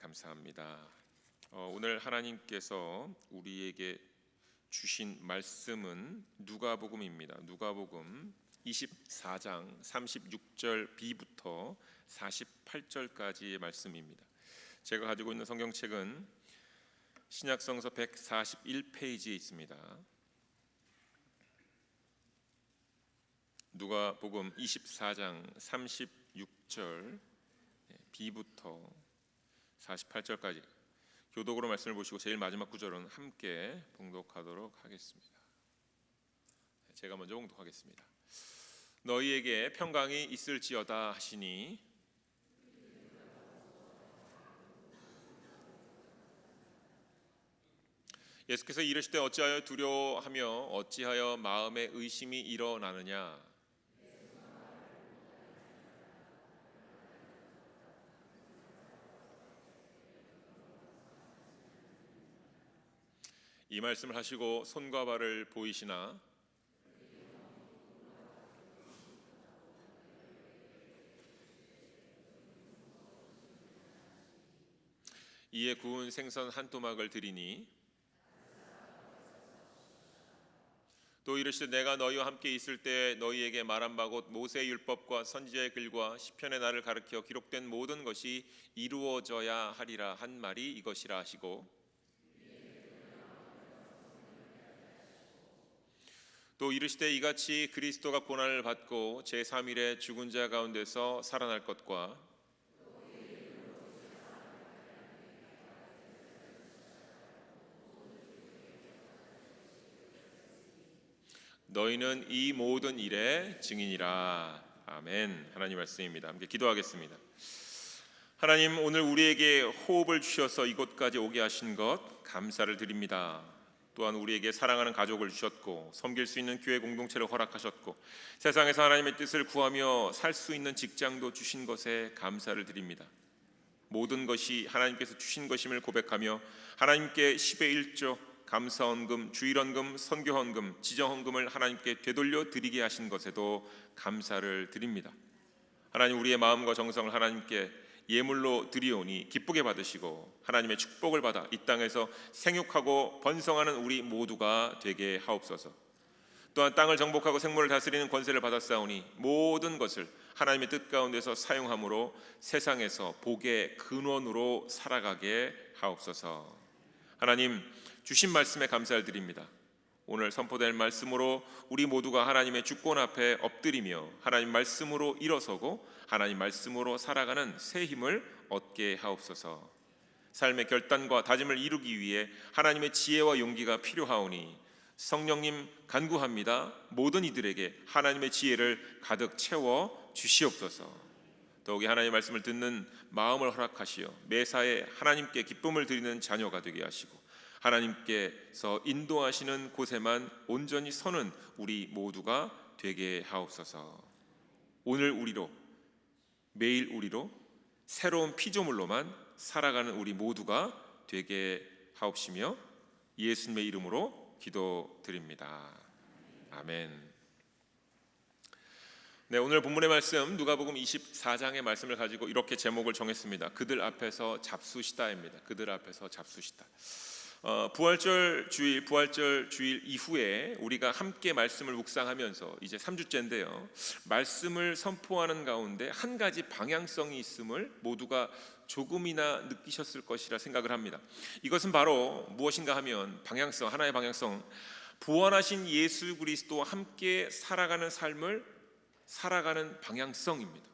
감사합니다. 오늘 하나님께서 우리에게 주신 말씀은 누가복음입니다. 누가복음 24장 36절 B부터 48절까지의 말씀입니다. 제가 가지고 있는 성경책은 신약성서 141페이지에 있습니다. 누가복음 24장 36절 B부터 48절까지 교독으로 말씀을 보시고 제일 마지막 구절은 함께 봉독하도록 하겠습니다. 제가 먼저 봉독하겠습니다. 너희에게 평강이 있을지어다 하시니 예수께서 이르시되 어찌하여 두려워하며 어찌하여 마음에 의심이 일어나느냐. 이 말씀을 하시고 손과 발을 보이시나 이에 구운 생선 한 토막을 드리니 또 이르시되 내가 너희와 함께 있을 때 너희에게 말한 바 곧 모세의 율법과 선지자의 글과 시편의 나를 가르쳐 기록된 모든 것이 이루어져야 하리라 한 말이 이것이라 하시고 또 이르시되 이같이 그리스도가 고난을 받고 제3일에 죽은 자 가운데서 살아날 것과 너희는 이 모든 일의 증인이라. 아멘. 하나님 말씀입니다. 함께 기도하겠습니다. 하나님, 오늘 우리에게 호흡을 주셔서 이곳까지 오게 하신 것 감사를 드립니다. 또한 우리에게 사랑하는 가족을 주셨고 섬길 수 있는 교회 공동체를 허락하셨고 세상에서 하나님의 뜻을 구하며 살 수 있는 직장도 주신 것에 감사를 드립니다. 모든 것이 하나님께서 주신 것임을 고백하며 하나님께 10의 1조 감사헌금, 주일헌금, 선교헌금, 지정헌금을 하나님께 되돌려 드리게 하신 것에도 감사를 드립니다. 하나님, 우리의 마음과 정성을 하나님께 예물로 드리오니 기쁘게 받으시고 하나님의 축복을 받아 이 땅에서 생육하고 번성하는 우리 모두가 되게 하옵소서. 또한 땅을 정복하고 생물을 다스리는 권세를 받았사오니 모든 것을 하나님의 뜻 가운데서 사용함으로 세상에서 복의 근원으로 살아가게 하옵소서. 하나님, 주신 말씀에 감사를 드립니다. 오늘 선포될 말씀으로 우리 모두가 하나님의 주권 앞에 엎드리며 하나님 말씀으로 일어서고 하나님 말씀으로 살아가는 새 힘을 얻게 하옵소서. 삶의 결단과 다짐을 이루기 위해 하나님의 지혜와 용기가 필요하오니 성령님 간구합니다. 모든 이들에게 하나님의 지혜를 가득 채워 주시옵소서. 더욱이 하나님의 말씀을 듣는 마음을 허락하시어 매사에 하나님께 기쁨을 드리는 자녀가 되게 하시고 하나님께서 인도하시는 곳에만 온전히 서는 우리 모두가 되게 하옵소서. 오늘 우리로, 매일 우리로 새로운 피조물로만 살아가는 우리 모두가 되게 하옵시며 예수님의 이름으로 기도드립니다. 아멘. 네, 오늘 본문의 말씀 누가복음 24장의 말씀을 가지고 이렇게 제목을 정했습니다. 그들 앞에서 잡수시다입니다. 그들 앞에서 잡수시다. 부활절 주일 이후에 우리가 함께 말씀을 묵상하면서 이제 3주째인데요. 말씀을 선포하는 가운데 한 가지 방향성이 있음을 모두가 조금이나 느끼셨을 것이라 생각을 합니다. 이것은 바로 무엇인가 하면 하나의 방향성, 부활하신 예수 그리스도와 함께 살아가는 삶을 살아가는 방향성입니다.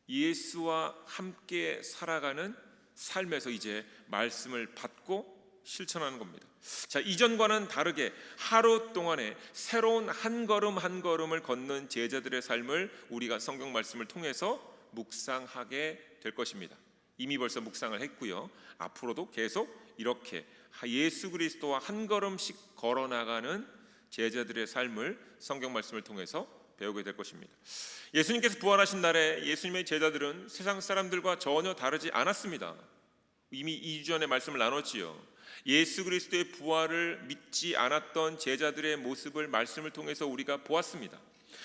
예수와 함께 살아가는 삶에서 이제 말씀을 받고 실천하는 겁니다. 자, 이전과는 다르게 하루 동안에 새로운 한 걸음 한 걸음을 걷는 제자들의 삶을 우리가 성경 말씀을 통해서 묵상하게 될 것입니다. 이미 벌써 묵상을 했고요. 앞으로도 계속 이렇게 예수 그리스도와 한 걸음씩 걸어나가는 제자들의 삶을 성경 말씀을 통해서 배우게 될 것입니다. 예수님께서 부활하신 날에 예수님의 제자들은 세상 사람들과 전혀 다르지 않았습니다. 이미 2주 전에 말씀을 나눴지요. 예수 그리스도의 부활을 믿지 않았던 제자들의 모습을 말씀을 통해서 우리가 보았습니다.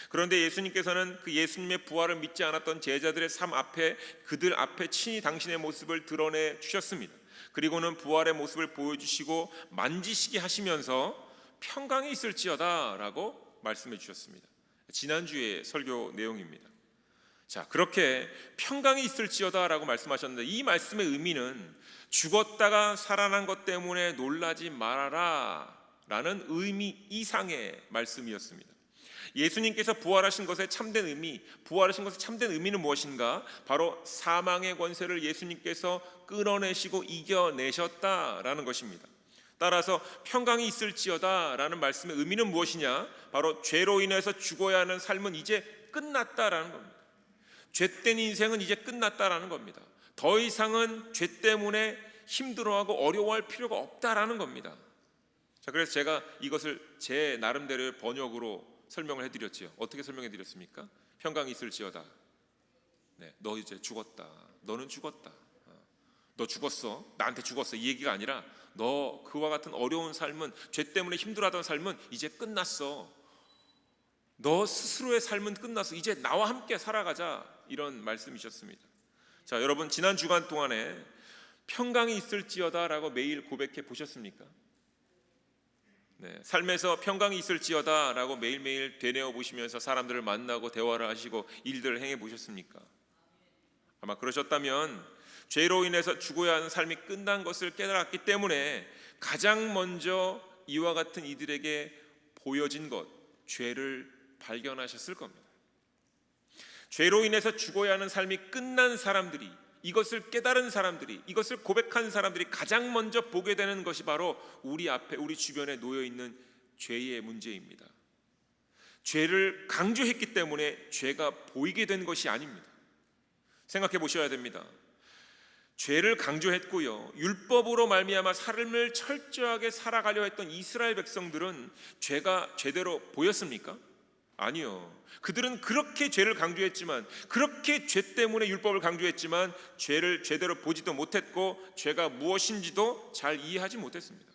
그런데 예수님께서는 그 예수님의 부활을 믿지 않았던 제자들의 삶 앞에, 그들 앞에 친히 당신의 모습을 드러내 주셨습니다. 그리고는 부활의 모습을 보여주시고 만지시게 하시면서 평강이 있을지어다 라고 말씀해 주셨습니다. 지난주의 설교 내용입니다. 자, 그렇게 평강이 있을지어다 라고 말씀하셨는데, 이 말씀의 의미는 죽었다가 살아난 것 때문에 놀라지 말아라 라는 의미 이상의 말씀이었습니다. 예수님께서 부활하신 것의 참된 의미, 부활하신 것의 참된 의미는 무엇인가? 바로 사망의 권세를 예수님께서 끌어내시고 이겨내셨다라는 것입니다. 따라서 평강이 있을지어다 라는 말씀의 의미는 무엇이냐? 바로 죄로 인해서 죽어야 하는 삶은 이제 끝났다라는 겁니다. 죄된 인생은 이제 끝났다라는 겁니다. 더 이상은 죄 때문에 힘들어하고 어려워할 필요가 없다라는 겁니다. 자, 그래서 제가 이것을 제 나름대로의 번역으로 설명을 해드렸지요. 어떻게 설명해드렸습니까? 평강이 있을지어다. 네, 너 이제 죽었다. 너는 죽었다. 너 죽었어. 나한테 죽었어. 이 얘기가 아니라 너 그와 같은 어려운 삶은, 죄 때문에 힘들어하던 삶은 이제 끝났어. 너 스스로의 삶은 끝났어. 이제 나와 함께 살아가자. 이런 말씀이셨습니다. 자, 여러분 지난 주간 동안에 평강이 있을지어다 라고 매일 고백해 보셨습니까? 네, 삶에서 평강이 있을지어다 라고 매일매일 되뇌어 보시면서 사람들을 만나고 대화를 하시고 일들을 행해 보셨습니까? 아마 그러셨다면 죄로 인해서 죽어야 하는 삶이 끝난 것을 깨달았기 때문에 가장 먼저 이와 같은 이들에게 보여진 것, 죄를 발견하셨을 겁니다. 죄로 인해서 죽어야 하는 삶이 끝난 사람들이, 이것을 깨달은 사람들이, 이것을 고백한 사람들이 가장 먼저 보게 되는 것이 바로 우리 앞에, 우리 주변에 놓여 있는 죄의 문제입니다. 죄를 강조했기 때문에 죄가 보이게 된 것이 아닙니다. 생각해 보셔야 됩니다. 죄를 강조했고요, 율법으로 말미암아 삶을 철저하게 살아가려 했던 이스라엘 백성들은 죄가 제대로 보였습니까? 아니요. 그들은 그렇게 죄를 강조했지만, 그렇게 죄 때문에 율법을 강조했지만 죄를 제대로 보지도 못했고 죄가 무엇인지도 잘 이해하지 못했습니다.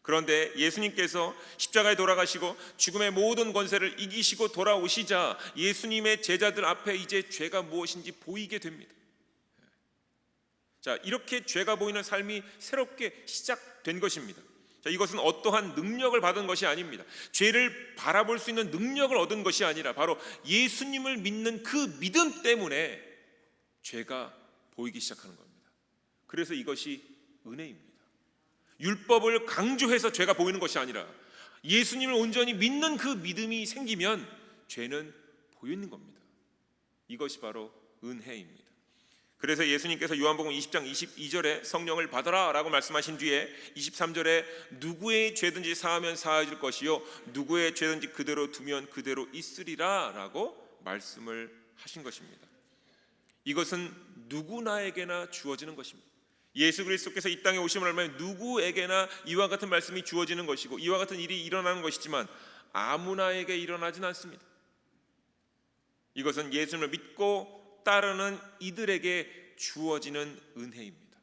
그런데 예수님께서 십자가에 돌아가시고 죽음의 모든 권세를 이기시고 돌아오시자 예수님의 제자들 앞에 이제 죄가 무엇인지 보이게 됩니다. 자, 이렇게 죄가 보이는 삶이 새롭게 시작된 것입니다. 자, 이것은 어떠한 능력을 받은 것이 아닙니다. 죄를 바라볼 수 있는 능력을 얻은 것이 아니라 바로 예수님을 믿는 그 믿음 때문에 죄가 보이기 시작하는 겁니다. 그래서 이것이 은혜입니다. 율법을 강조해서 죄가 보이는 것이 아니라 예수님을 온전히 믿는 그 믿음이 생기면 죄는 보이는 겁니다. 이것이 바로 은혜입니다. 그래서 예수님께서 요한복음 20장 22절에 성령을 받아라 라고 말씀하신 뒤에 23절에 누구의 죄든지 사하면 사해질 것이요 누구의 죄든지 그대로 두면 그대로 있으리라 라고 말씀을 하신 것입니다. 이것은 누구나에게나 주어지는 것입니다. 예수 그리스도께서 이 땅에 오심을 알면 누구에게나 이와 같은 말씀이 주어지는 것이고 이와 같은 일이 일어나는 것이지만 아무나에게 일어나진 않습니다. 이것은 예수님을 믿고 따르는 이들에게 주어지는 은혜입니다.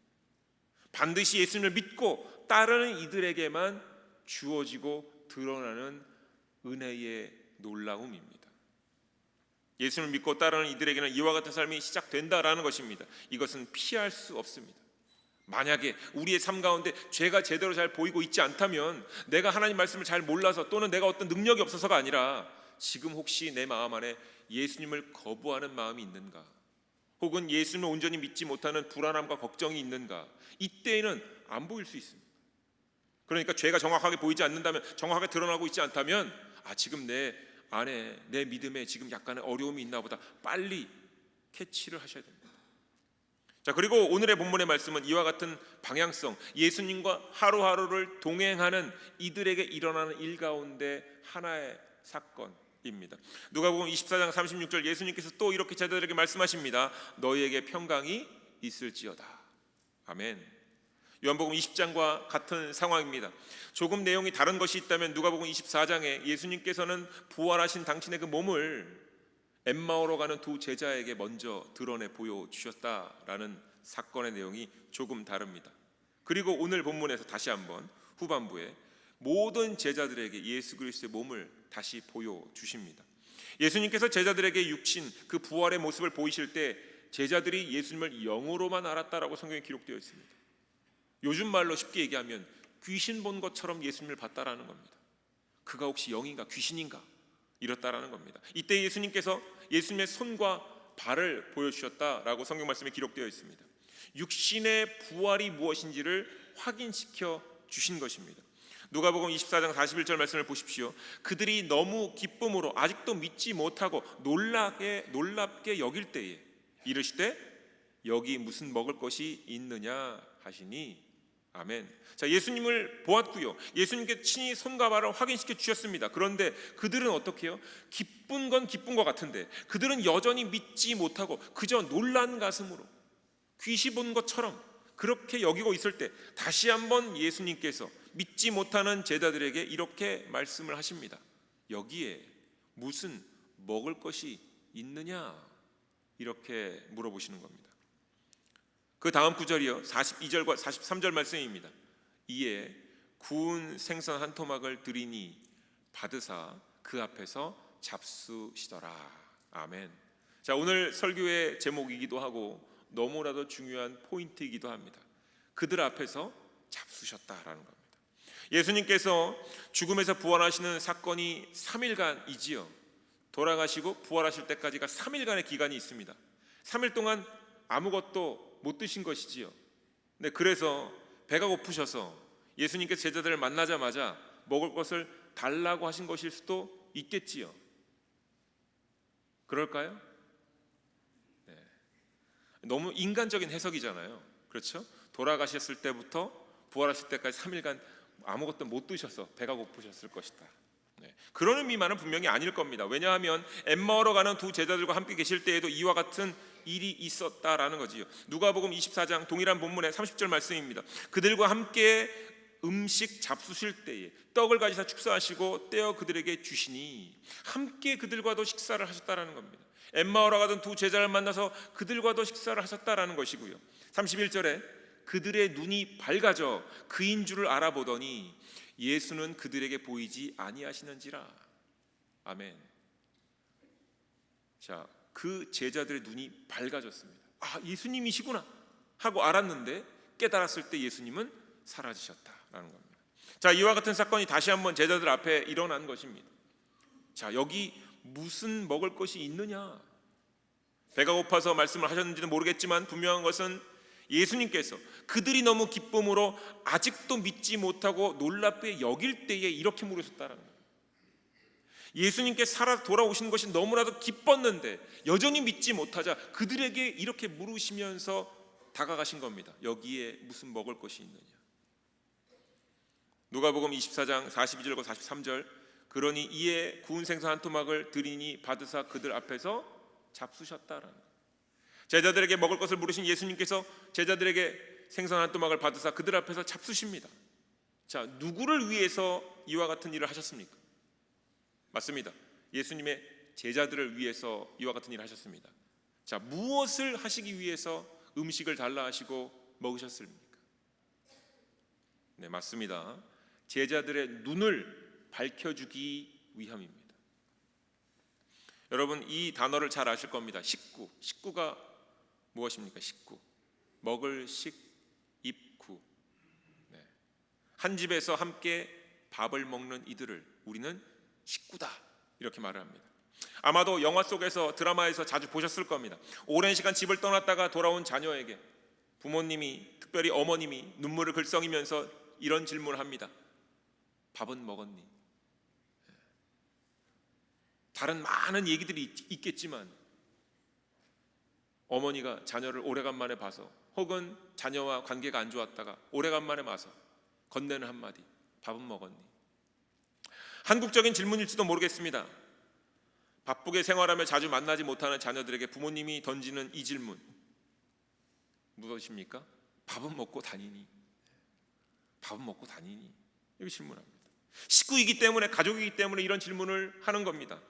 반드시 예수님을 믿고 따르는 이들에게만 주어지고 드러나는 은혜의 놀라움입니다. 예수님을 믿고 따르는 이들에게는 이와 같은 삶이 시작된다라는 것입니다. 이것은 피할 수 없습니다. 만약에 우리의 삶 가운데 죄가 제대로 잘 보이고 있지 않다면 내가 하나님 말씀을 잘 몰라서 또는 내가 어떤 능력이 없어서가 아니라 지금 혹시 내 마음 안에 예수님을 거부하는 마음이 있는가? 혹은 예수님을 온전히 믿지 못하는 불안함과 걱정이 있는가? 이때에는 안 보일 수 있습니다. 그러니까 죄가 정확하게 보이지 않는다면, 정확하게 드러나고 있지 않다면 지금 내 안에 내 믿음에 지금 약간의 어려움이 있나 보다, 빨리 캐치를 하셔야 됩니다. 자, 그리고 오늘의 본문의 말씀은 이와 같은 방향성, 예수님과 하루하루를 동행하는 이들에게 일어나는 일 가운데 하나의 사건입니다. 누가복음 24장 36절 예수님께서 또 이렇게 제자들에게 말씀하십니다. 너희에게 평강이 있을지어다. 아멘. 요한복음 20장과 같은 상황입니다. 조금 내용이 다른 것이 있다면 누가복음 24장에 예수님께서는 부활하신 당신의 그 몸을 엠마오로 가는 두 제자에게 먼저 드러내 보여주셨다라는 사건의 내용이 조금 다릅니다. 그리고 오늘 본문에서 다시 한번 후반부에 모든 제자들에게 예수 그리스도의 몸을 다시 보여주십니다. 예수님께서 제자들에게 육신 그 부활의 모습을 보이실 때 제자들이 예수님을 영으로만 알았다라고 성경에 기록되어 있습니다. 요즘 말로 쉽게 얘기하면 귀신 본 것처럼 예수님을 봤다라는 겁니다. 그가 혹시 영인가 귀신인가 이렇다라는 겁니다. 이때 예수님께서 예수님의 손과 발을 보여주셨다라고 성경 말씀에 기록되어 있습니다. 육신의 부활이 무엇인지를 확인시켜 주신 것입니다. 누가복음 24장 41절 말씀을 보십시오. 그들이 너무 기쁨으로 아직도 믿지 못하고 놀랍게 여길 때에 이르시되 여기 무슨 먹을 것이 있느냐 하시니 아멘. 자, 예수님을 보았고요. 예수님께 친히 손과 발을 확인시켜 주셨습니다. 그런데 그들은 어떻게 해요? 기쁜 건 기쁜 것 같은데 그들은 여전히 믿지 못하고 그저 놀란 가슴으로 귀신 본 것처럼 그렇게 여기고 있을 때 다시 한번 예수님께서 믿지 못하는 제자들에게 이렇게 말씀을 하십니다. 여기에 무슨 먹을 것이 있느냐 이렇게 물어보시는 겁니다. 그 다음 구절이요 42절과 43절 말씀입니다. 이에 구운 생선 한 토막을 드리니 받으사 그 앞에서 잡수시더라. 아멘. 자, 오늘 설교의 제목이기도 하고 너무나도 중요한 포인트이기도 합니다. 그들 앞에서 잡수셨다라는 겁니다. 예수님께서 죽음에서 부활하시는 사건이 3일간이지요. 돌아가시고 부활하실 때까지가 3일간의 기간이 있습니다. 3일 동안 아무것도 못 드신 것이지요. 네, 그래서 배가 고프셔서 예수님께서 제자들을 만나자마자 먹을 것을 달라고 하신 것일 수도 있겠지요. 그럴까요? 네. 너무 인간적인 해석이잖아요. 그렇죠? 돌아가셨을 때부터 부활하실 때까지 3일간 아무것도 못 드셔서 배가 고프셨을 것이다. 네. 그런 의미만은 분명히 아닐 겁니다. 왜냐하면 엠마오로 가는 두 제자들과 함께 계실 때에도 이와 같은 일이 있었다라는 거지요. 누가복음 24장 동일한 본문의 30절 말씀입니다. 그들과 함께 음식 잡수실 때에 떡을 가지사 축사하시고 떼어 그들에게 주시니 함께 그들과도 식사를 하셨다라는 겁니다. 엠마오로 가던 두 제자를 만나서 그들과도 식사를 하셨다라는 것이고요. 31절에 그들의 눈이 밝아져 그인 줄을 알아보더니 예수는 그들에게 보이지 아니하시는지라. 아멘. 자, 그 제자들의 눈이 밝아졌습니다. 아, 예수님이시구나 하고 알았는데 깨달았을 때 예수님은 사라지셨다라는 겁니다. 자, 이와 같은 사건이 다시 한번 제자들 앞에 일어난 것입니다. 자, 여기 무슨 먹을 것이 있느냐? 배가 고파서 말씀을 하셨는지는 모르겠지만 분명한 것은 예수님께서 그들이 너무 기쁨으로 아직도 믿지 못하고 놀랍게 여길 때에 이렇게 물으셨다는 거예요. 예수님께 살아 돌아오신 것이 너무나도 기뻤는데 여전히 믿지 못하자 그들에게 이렇게 물으시면서 다가가신 겁니다. 여기에 무슨 먹을 것이 있느냐? 누가복음 24장 42절과 43절 그러니 이에 구운 생선 한 토막을 드리니 받으사 그들 앞에서 잡수셨다라는 거예요. 제자들에게 먹을 것을 물으신 예수님께서 제자들에게 생선 한 토막을 받으사 그들 앞에서 잡수십니다. 자, 누구를 위해서 이와 같은 일을 하셨습니까? 맞습니다. 예수님의 제자들을 위해서 이와 같은 일을 하셨습니다. 자, 무엇을 하시기 위해서 음식을 달라 하시고 먹으셨습니까? 네, 맞습니다. 제자들의 눈을 밝혀주기 위함입니다. 여러분, 이 단어를 잘 아실 겁니다. 식구. 식구가 무엇입니까? 식구. 먹을 식, 입구. 네. 한 집에서 함께 밥을 먹는 이들을 우리는 식구다 이렇게 말을 합니다. 아마도 영화 속에서 드라마에서 자주 보셨을 겁니다. 오랜 시간 집을 떠났다가 돌아온 자녀에게 부모님이 특별히 어머님이 눈물을 글썽이면서 이런 질문을 합니다. 밥은 먹었니? 다른 많은 얘기들이 있겠지만 어머니가 자녀를 오래간만에 봐서 혹은 자녀와 관계가 안 좋았다가 오래간만에 봐서 건네는 한마디. 밥은 먹었니? 한국적인 질문일지도 모르겠습니다. 바쁘게 생활하며 자주 만나지 못하는 자녀들에게 부모님이 던지는 이 질문 무엇입니까? 밥은 먹고 다니니? 밥은 먹고 다니니? 이렇게 질문합니다. 식구이기 때문에 가족이기 때문에 이런 질문을 하는 겁니다.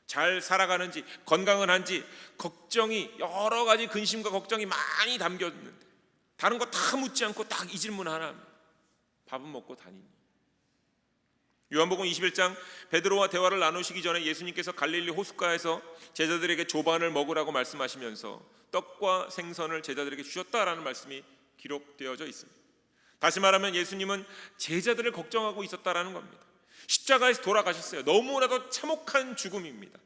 잘 살아가는지 건강은 한지 걱정이 여러 가지 근심과 걱정이 많이 담겼는데 다른 거 다 묻지 않고 딱 이 질문 하나 합니다. 밥은 먹고 다니니? 요한복음 21장 베드로와 대화를 나누시기 전에 예수님께서 갈릴리 호숫가에서 제자들에게 조반을 먹으라고 말씀하시면서 떡과 생선을 제자들에게 주셨다라는 말씀이 기록되어져 있습니다. 다시 말하면 예수님은 제자들을 걱정하고 있었다라는 겁니다. 십자가에서 돌아가셨어요. 너무나도 참혹한 죽음입니다.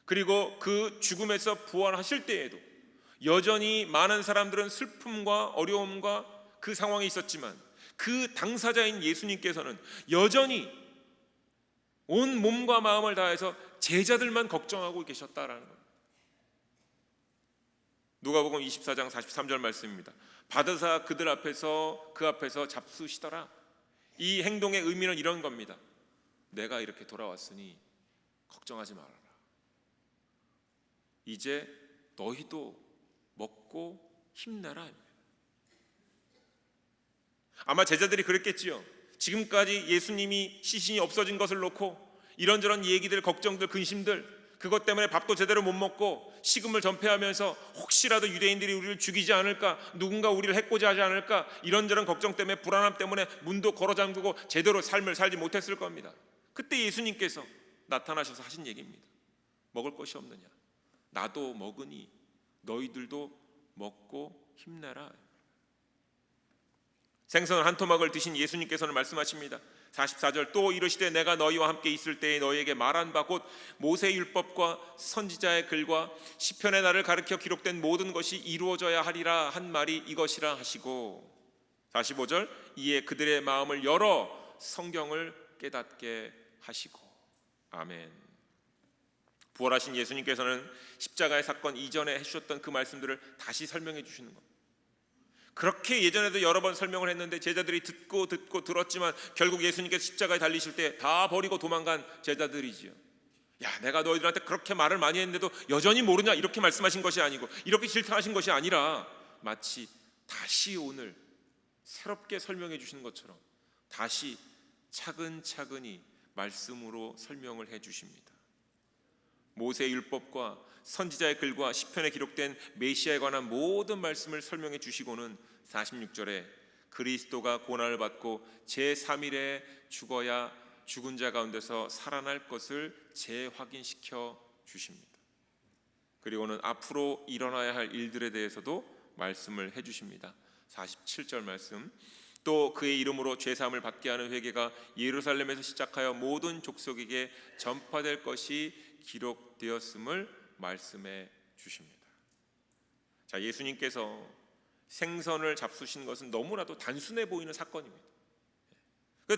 그리고 그 죽음에서 부활하실 때에도 여전히 많은 사람들은 슬픔과 어려움과 그 상황에 있었지만 그 당사자인 예수님께서는 여전히 온 몸과 마음을 다해서 제자들만 걱정하고 계셨다라는 겁니다. 누가복음 24장 43절 말씀입니다. 받으사 그들 앞에서 그 앞에서 잡수시더라. 이 행동의 의미는 이런 겁니다. 내가 이렇게 돌아왔으니 걱정하지 말아라. 이제 너희도 먹고 힘내라. 아마 제자들이 그랬겠지요. 지금까지 예수님이 시신이 없어진 것을 놓고 이런저런 얘기들, 걱정들, 근심들, 그것 때문에 밥도 제대로 못 먹고 식음을 전폐하면서 혹시라도 유대인들이 우리를 죽이지 않을까, 누군가 우리를 해코지 하지 않을까, 이런저런 걱정 때문에, 불안함 때문에 문도 걸어 잠그고 제대로 삶을 살지 못했을 겁니다. 그때 예수님께서 나타나셔서 하신 얘기입니다. 먹을 것이 없느냐? 나도 먹으니 너희들도 먹고 힘내라. 생선 한 토막을 드신 예수님께서는 말씀하십니다. 44절 또 이르시되 내가 너희와 함께 있을 때에 너희에게 말한 바 곧 모세 율법과 선지자의 글과 시편의 나를 가르쳐 기록된 모든 것이 이루어져야 하리라 한 말이 이것이라 하시고 45절 이에 그들의 마음을 열어 성경을 깨닫게 하시고. 아멘. 부활하신 예수님께서는 십자가의 사건 이전에 해주셨던 그 말씀들을 다시 설명해 주시는 겁니다. 그렇게 예전에도 여러 번 설명을 했는데 제자들이 듣고 들었지만 결국 예수님께서 십자가에 달리실 때 다 버리고 도망간 제자들이지요. 야, 내가 너희들한테 그렇게 말을 많이 했는데도 여전히 모르냐, 이렇게 말씀하신 것이 아니고, 이렇게 질타하신 것이 아니라 마치 다시 오늘 새롭게 설명해 주시는 것처럼 다시 차근차근히 말씀으로 설명을 해 주십니다. 모세의 율법과 선지자의 글과 시편에 기록된 메시아에 관한 모든 말씀을 설명해 주시고는 46절에 그리스도가 고난을 받고 제3일에 죽어야 죽은 자 가운데서 살아날 것을 재확인시켜 주십니다. 그리고는 앞으로 일어나야 할 일들에 대해서도 말씀을 해 주십니다. 47절 말씀 또 그의 이름으로 죄사함을 받게 하는 회개가 예루살렘에서 시작하여 모든 족속에게 전파될 것이 기록되었음을 말씀해 주십니다. 자, 예수님께서 생선을 잡수신 것은 너무나도 단순해 보이는 사건입니다.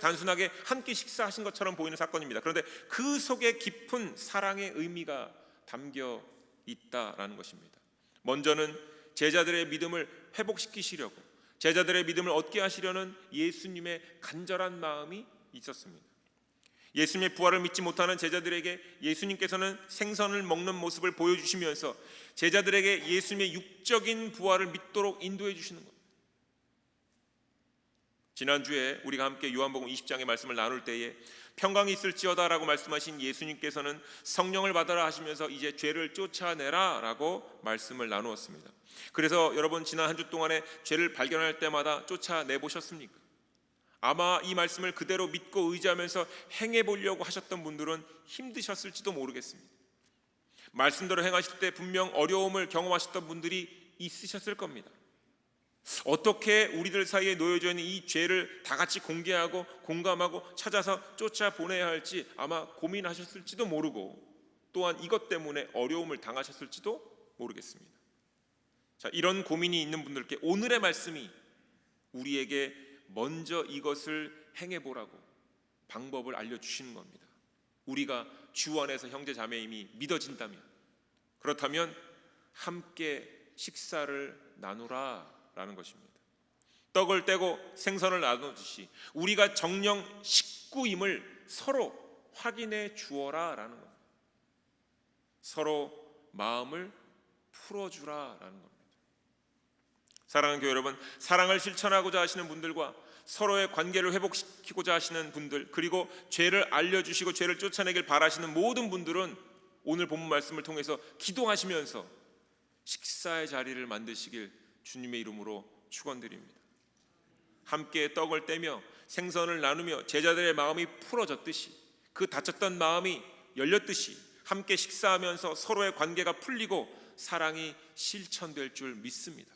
단순하게 한 끼 식사하신 것처럼 보이는 사건입니다. 그런데 그 속에 깊은 사랑의 의미가 담겨 있다라는 것입니다. 먼저는 제자들의 믿음을 회복시키시려고, 제자들의 믿음을 얻게 하시려는 예수님의 간절한 마음이 있었습니다. 예수님의 부활을 믿지 못하는 제자들에게 예수님께서는 생선을 먹는 모습을 보여주시면서 제자들에게 예수님의 육적인 부활을 믿도록 인도해 주시는 겁니다. 지난주에 우리가 함께 요한복음 20장의 말씀을 나눌 때에 평강이 있을지어다 라고 말씀하신 예수님께서는 성령을 받아라 하시면서 이제 죄를 쫓아내라 라고 말씀을 나누었습니다. 그래서 여러분 지난 한 주 동안에 죄를 발견할 때마다 쫓아내보셨습니까? 아마 이 말씀을 그대로 믿고 의지하면서 행해보려고 하셨던 분들은 힘드셨을지도 모르겠습니다. 말씀대로 행하실 때 분명 어려움을 경험하셨던 분들이 있으셨을 겁니다. 어떻게 우리들 사이에 놓여져 있는 이 죄를 다 같이 공개하고 공감하고 찾아서 쫓아보내야 할지 아마 고민하셨을지도 모르고, 또한 이것 때문에 어려움을 당하셨을지도 모르겠습니다. 자, 이런 고민이 있는 분들께 오늘의 말씀이 우리에게 먼저 이것을 행해보라고 방법을 알려주시는 겁니다. 우리가 주 안에서 형제 자매임이 믿어진다면, 그렇다면 함께 식사를 나누라 라는 것입니다. 떡을 떼고 생선을 나누듯이 우리가 정령 식구임을 서로 확인해 주어라 라는 겁니다. 서로 마음을 풀어주라 라는 겁니다. 사랑하는 교회 여러분, 사랑을 실천하고자 하시는 분들과 서로의 관계를 회복시키고자 하시는 분들, 그리고 죄를 알려주시고 죄를 쫓아내길 바라시는 모든 분들은 오늘 본문 말씀을 통해서 기도하시면서 식사의 자리를 만드시길 주님의 이름으로 축원드립니다. 함께 떡을 떼며 생선을 나누며 제자들의 마음이 풀어졌듯이, 그 닫혔던 마음이 열렸듯이 함께 식사하면서 서로의 관계가 풀리고 사랑이 실천될 줄 믿습니다.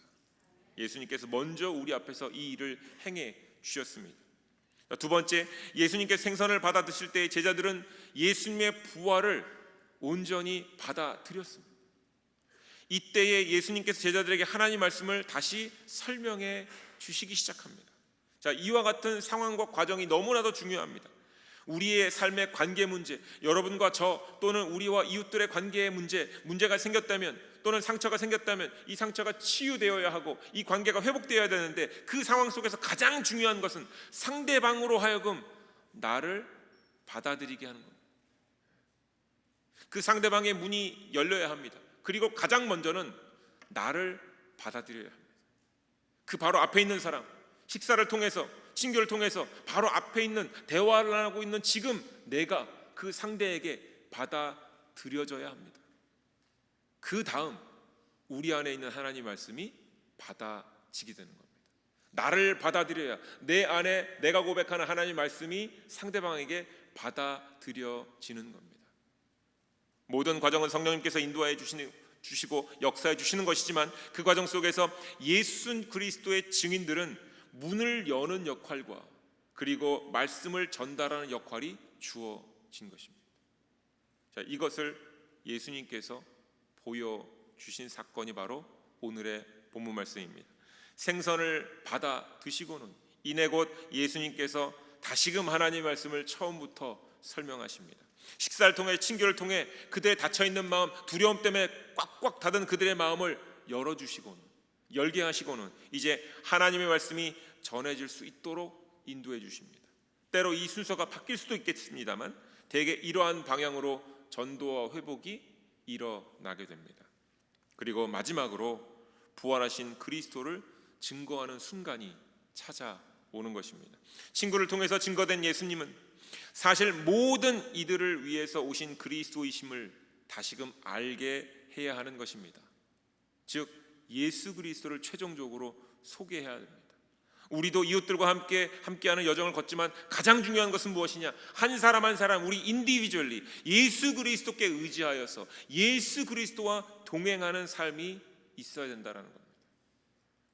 예수님께서 먼저 우리 앞에서 이 일을 행해 주셨습니다. 두 번째, 예수님께서 생선을 받아 드실 때 제자들은 예수님의 부활을 온전히 받아들였습니다. 이때에 예수님께서 제자들에게 하나님 말씀을 다시 설명해 주시기 시작합니다. 자, 이와 같은 상황과 과정이 너무나도 중요합니다. 우리의 삶의 관계 문제, 여러분과 저 또는 우리와 이웃들의 관계의 문제가 생겼다면, 또는 상처가 생겼다면 이 상처가 치유되어야 하고 이 관계가 회복되어야 되는데, 그 상황 속에서 가장 중요한 것은 상대방으로 하여금 나를 받아들이게 하는 겁니다. 그 상대방의 문이 열려야 합니다. 그리고 가장 먼저는 나를 받아들여야 합니다. 그 바로 앞에 있는 사람, 식사를 통해서, 친교를 통해서 바로 앞에 있는, 대화를 하고 있는 지금 내가 그 상대에게 받아들여져야 합니다. 그 다음 우리 안에 있는 하나님 말씀이 받아지게 되는 겁니다. 나를 받아들여야 내 안에 내가 고백하는 하나님 말씀이 상대방에게 받아들여지는 겁니다. 모든 과정은 성령님께서 인도해 주시고 역사해 주시는 것이지만, 그 과정 속에서 예수 그리스도의 증인들은 문을 여는 역할과 그리고 말씀을 전달하는 역할이 주어진 것입니다. 자, 이것을 예수님께서 보여주신 사건이 바로 오늘의 본문 말씀입니다. 생선을 받아 드시고는 이내 곧 예수님께서 다시금 하나님 말씀을 처음부터 설명하십니다. 식사를 통해, 친교를 통해 그들의 닫혀있는 마음, 두려움 때문에 꽉꽉 닫은 그들의 마음을 열어주시고는, 열게 하시고는 이제 하나님의 말씀이 전해질 수 있도록 인도해 주십니다. 때로 이 순서가 바뀔 수도 있겠습니다만 대개 이러한 방향으로 전도와 회복이 일어나게 됩니다. 그리고 마지막으로 부활하신 그리스도를 증거하는 순간이 찾아오는 것입니다. 친구를 통해서 증거된 예수님은 사실 모든 이들을 위해서 오신 그리스도이심을 다시금 알게 해야 하는 것입니다. 즉 예수 그리스도를 최종적으로 소개해야 합니다. 우리도 이웃들과 함께하는 여정을 걷지만 가장 중요한 것은 무엇이냐? 한 사람 한 사람 우리 인디비주얼리 예수 그리스도께 의지하여서 예수 그리스도와 동행하는 삶이 있어야 된다는 겁니다.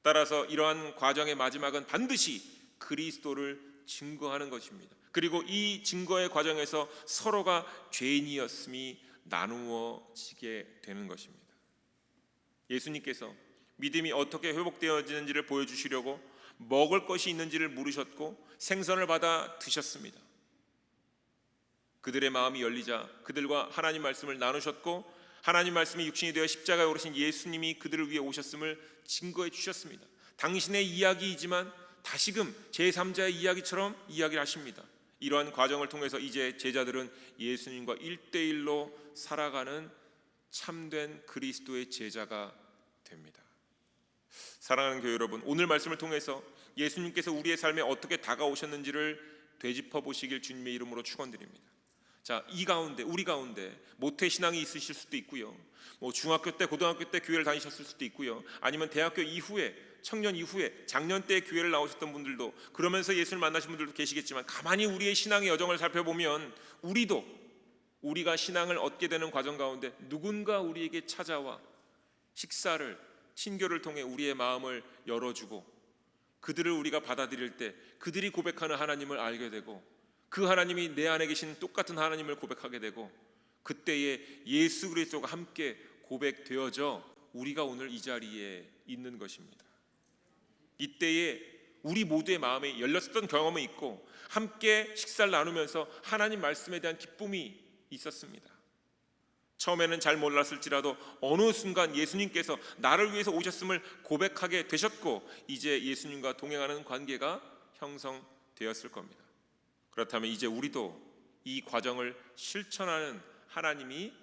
따라서 이러한 과정의 마지막은 반드시 그리스도를 증거하는 것입니다. 그리고 이 증거의 과정에서 서로가 죄인이었음이 나누어지게 되는 것입니다. 예수님께서 믿음이 어떻게 회복되어지는지를 보여주시려고 먹을 것이 있는지를 물으셨고 생선을 받아 드셨습니다. 그들의 마음이 열리자 그들과 하나님 말씀을 나누셨고, 하나님 말씀이 육신이 되어 십자가에 오르신 예수님이 그들을 위해 오셨음을 증거해 주셨습니다. 당신의 이야기이지만 다시금 제3자의 이야기처럼 이야기를 하십니다. 이러한 과정을 통해서 이제 제자들은 예수님과 1대1로 살아가는 참된 그리스도의 제자가 됩니다. 사랑하는 교회 여러분, 오늘 말씀을 통해서 예수님께서 우리의 삶에 어떻게 다가오셨는지를 되짚어 보시길 주님의 이름으로 축원드립니다. 자, 이 가운데 우리 가운데 모태 신앙이 있으실 수도 있고요, 중학교 때 고등학교 때 교회를 다니셨을 수도 있고요, 아니면 대학교 이후에 청년 이후에 작년 때 교회를 나오셨던 분들도, 그러면서 예수를 만나신 분들도 계시겠지만, 가만히 우리의 신앙의 여정을 살펴보면 우리가 신앙을 얻게 되는 과정 가운데 누군가 우리에게 찾아와 식사를, 친교를 통해 우리의 마음을 열어주고 그들을 우리가 받아들일 때 그들이 고백하는 하나님을 알게 되고, 그 하나님이 내 안에 계신 똑같은 하나님을 고백하게 되고, 그때에 예수 그리스도가 함께 고백되어져 우리가 오늘 이 자리에 있는 것입니다. 이때에 우리 모두의 마음에 열렸었던 경험이 있고 함께 식사를 나누면서 하나님 말씀에 대한 기쁨이 있었습니다. 처음에는 잘 몰랐을지라도 어느 순간 예수님께서 나를 위해서 오셨음을 고백하게 되셨고, 이제 예수님과 동행하는 관계가 형성되었을 겁니다. 그렇다면 이제 우리도 이 과정을 실천하는 하나님이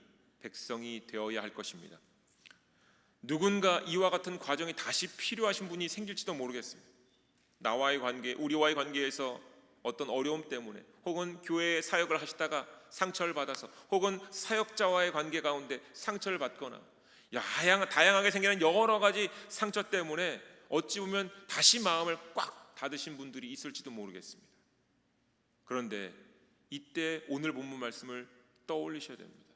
백성이 되어야 할 것입니다. 누군가 이와 같은 과정이 다시 필요하신 분이 생길지도 모르겠습니다. 나와의 관계, 우리와의 관계에서 어떤 어려움 때문에, 혹은 교회에 사역을 하시다가 상처를 받아서, 혹은 사역자와의 관계 가운데 상처를 받거나, 다양하게 생기는 여러 가지 상처 때문에 어찌 보면 다시 마음을 꽉 닫으신 분들이 있을지도 모르겠습니다. 그런데 이때 오늘 본문 말씀을 떠올리셔야 됩니다.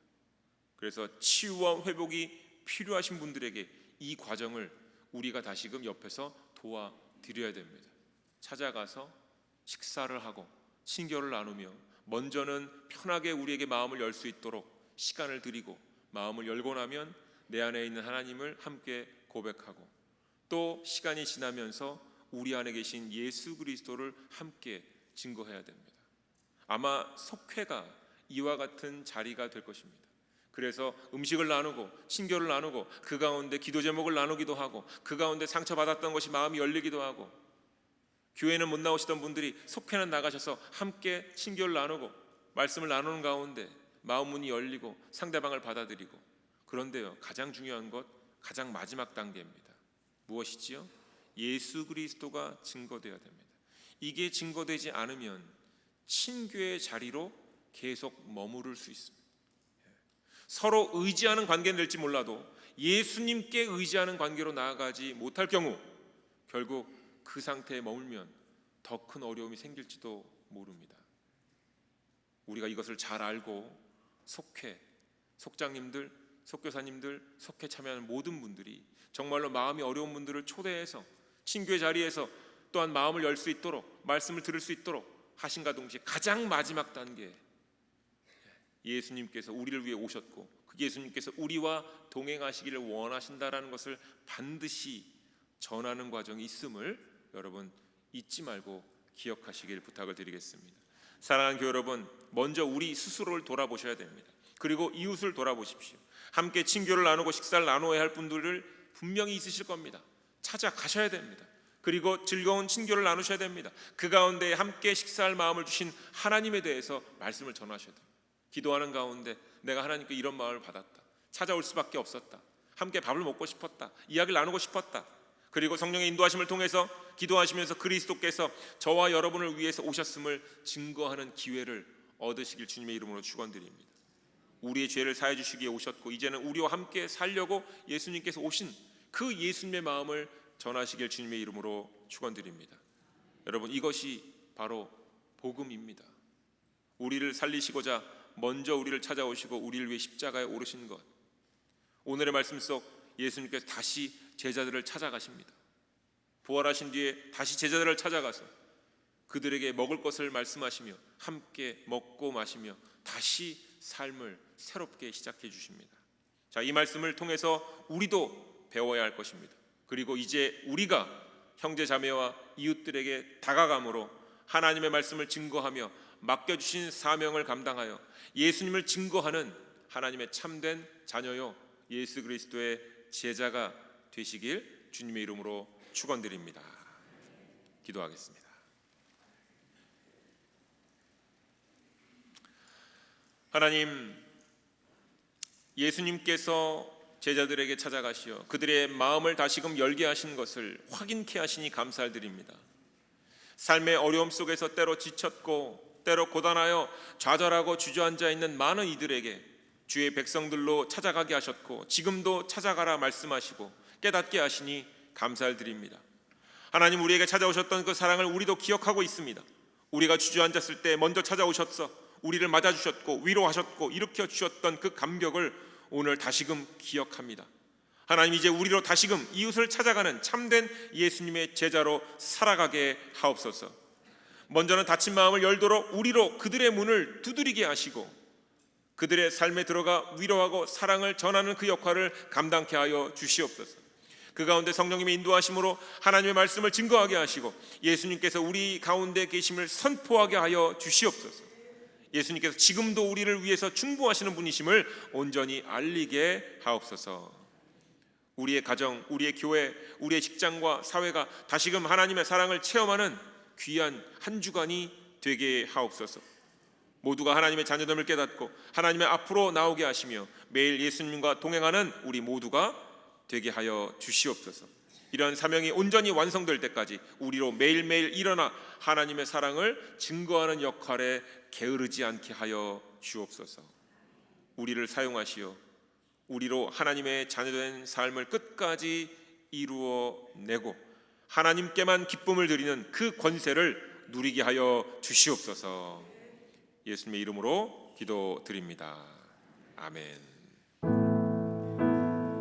그래서 치유와 회복이 필요하신 분들에게 이 과정을 우리가 다시금 옆에서 도와드려야 됩니다. 찾아가서 식사를 하고 친교를 나누며 먼저는 편하게 우리에게 마음을 열 수 있도록 시간을 드리고, 마음을 열고 나면 내 안에 있는 하나님을 함께 고백하고, 또 시간이 지나면서 우리 안에 계신 예수 그리스도를 함께 증거해야 됩니다. 아마 속회가 이와 같은 자리가 될 것입니다. 그래서 음식을 나누고 친교를 나누고 그 가운데 기도 제목을 나누기도 하고, 그 가운데 상처받았던 것이 마음이 열리기도 하고, 교회는 못 나오시던 분들이 속회는 나가셔서 함께 친교를 나누고 말씀을 나누는 가운데 마음 문이 열리고 상대방을 받아들이고. 그런데요, 가장 중요한 것, 가장 마지막 단계입니다. 무엇이지요? 예수 그리스도가 증거되어야 됩니다. 이게 증거되지 않으면 친교의 자리로 계속 머무를 수 있습니다. 서로 의지하는 관계는 될지 몰라도 예수님께 의지하는 관계로 나아가지 못할 경우 결국 그 상태에 머물면 더 큰 어려움이 생길지도 모릅니다. 우리가 이것을 잘 알고 속회, 속장님들, 속교사님들, 속회 참여하는 모든 분들이 정말로 마음이 어려운 분들을 초대해서 친교의 자리에서 또한 마음을 열 수 있도록, 말씀을 들을 수 있도록 하신과 동시에 가장 마지막 단계, 예수님께서 우리를 위해 오셨고 그 예수님께서 우리와 동행하시기를 원하신다라는 것을 반드시 전하는 과정이 있음을 여러분 잊지 말고 기억하시길 부탁을 드리겠습니다. 사랑하는 교회 여러분, 먼저 우리 스스로를 돌아보셔야 됩니다. 그리고 이웃을 돌아보십시오. 함께 친교를 나누고 식사를 나누어야 할 분들을 분명히 있으실 겁니다. 찾아가셔야 됩니다. 그리고 즐거운 친교를 나누셔야 됩니다. 그 가운데 함께 식사할 마음을 주신 하나님에 대해서 말씀을 전하셔야 됩니다. 기도하는 가운데 내가 하나님께 이런 마음을 받았다, 찾아올 수밖에 없었다, 함께 밥을 먹고 싶었다, 이야기를 나누고 싶었다. 그리고 성령의 인도하심을 통해서 기도하시면서 그리스도께서 저와 여러분을 위해서 오셨음을 증거하는 기회를 얻으시길 주님의 이름으로 축원드립니다. 우리의 죄를 사해 주시기에 오셨고 이제는 우리와 함께 살려고 예수님께서 오신 그 예수님의 마음을 전하시길 주님의 이름으로 축원드립니다. 여러분, 이것이 바로 복음입니다. 우리를 살리시고자 먼저 우리를 찾아오시고 우리를 위해 십자가에 오르신 것. 오늘의 말씀 속 예수님께서 다시 제자들을 찾아가십니다. 부활하신 뒤에 다시 제자들을 찾아가서 그들에게 먹을 것을 말씀하시며 함께 먹고 마시며 다시 삶을 새롭게 시작해 주십니다. 자, 이 말씀을 통해서 우리도 배워야 할 것입니다. 그리고 이제 우리가 형제 자매와 이웃들에게 다가감으로 하나님의 말씀을 증거하며 맡겨주신 사명을 감당하여 예수님을 증거하는 하나님의 참된 자녀요 예수 그리스도의 제자가 되시길 주님의 이름으로 축원드립니다. 기도하겠습니다. 하나님, 예수님께서 제자들에게 찾아가시어 그들의 마음을 다시금 열게 하신 것을 확인케 하시니 감사드립니다. 삶의 어려움 속에서 때로 지쳤고 때로 고단하여 좌절하고 주저앉아 있는 많은 이들에게 주의 백성들로 찾아가게 하셨고 지금도 찾아가라 말씀하시고 깨닫게 하시니 감사를 드립니다. 하나님, 우리에게 찾아오셨던 그 사랑을 우리도 기억하고 있습니다. 우리가 주저앉았을 때 먼저 찾아오셔서 우리를 맞아주셨고 위로하셨고 일으켜 주셨던 그 감격을 오늘 다시금 기억합니다. 하나님, 이제 우리로 다시금 이웃을 찾아가는 참된 예수님의 제자로 살아가게 하옵소서. 먼저는 닫힌 마음을 열도록 우리로 그들의 문을 두드리게 하시고 그들의 삶에 들어가 위로하고 사랑을 전하는 그 역할을 감당케 하여 주시옵소서. 그 가운데 성령님의 인도하심으로 하나님의 말씀을 증거하게 하시고 예수님께서 우리 가운데 계심을 선포하게 하여 주시옵소서. 예수님께서 지금도 우리를 위해서 충고하시는 분이심을 온전히 알리게 하옵소서. 우리의 가정, 우리의 교회, 우리의 직장과 사회가 다시금 하나님의 사랑을 체험하는 귀한 한 주간이 되게 하옵소서. 모두가 하나님의 자녀됨을 깨닫고 하나님의 앞으로 나오게 하시며 매일 예수님과 동행하는 우리 모두가 되게 하여 주시옵소서. 이런 사명이 온전히 완성될 때까지 우리로 매일매일 일어나 하나님의 사랑을 증거하는 역할에 게으르지 않게 하여 주옵소서. 우리를 사용하시어 우리로 하나님의 자녀된 삶을 끝까지 이루어내고 하나님께만 기쁨을 드리는 그 권세를 누리게 하여 주시옵소서. 예수님의 이름으로 기도드립니다. 아멘.